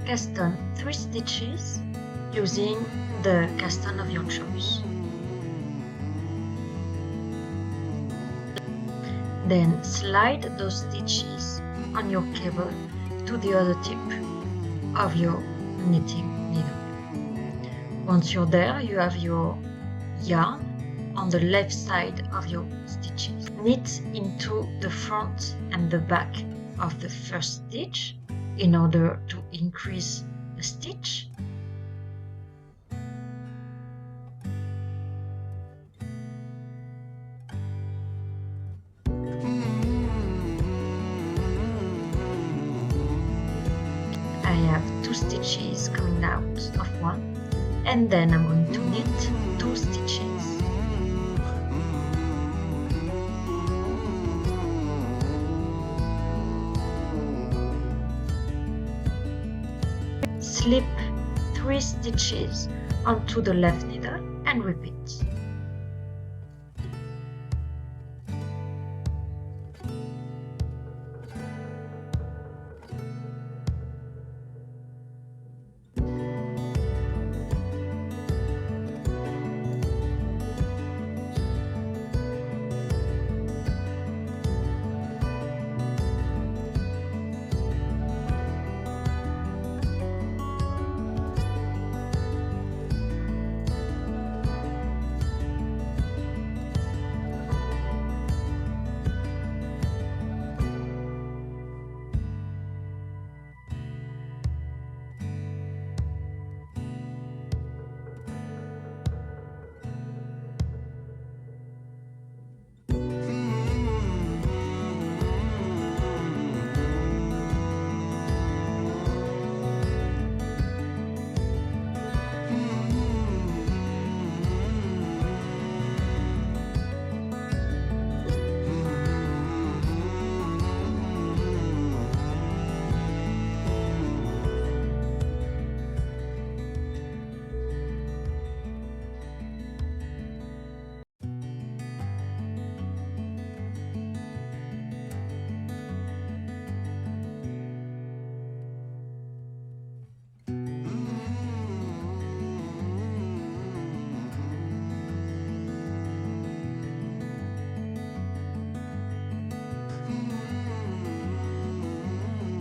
Cast on 3 stitches using the cast-on of your choice. Then slide those stitches on your cable to the other tip of your knitting needle. Once you're there, you have your yarn on the left side of your stitches. Knit into the front and the back of the first stitch in order to increase the stitch. I have 2 stitches coming out of one, and then I'm going to knit 2 stitches. Slip 3 stitches onto the left needle and repeat.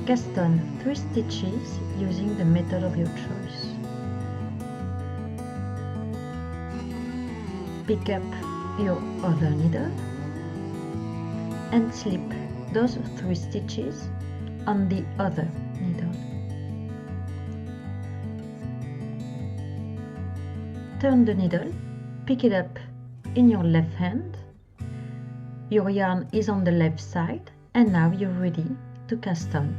Cast on 3 stitches using the method of your choice. Pick up your other needle and slip those 3 stitches on the other needle. Turn the needle, pick it up in your left hand. Your yarn is on the left side, and now you're ready to cast on.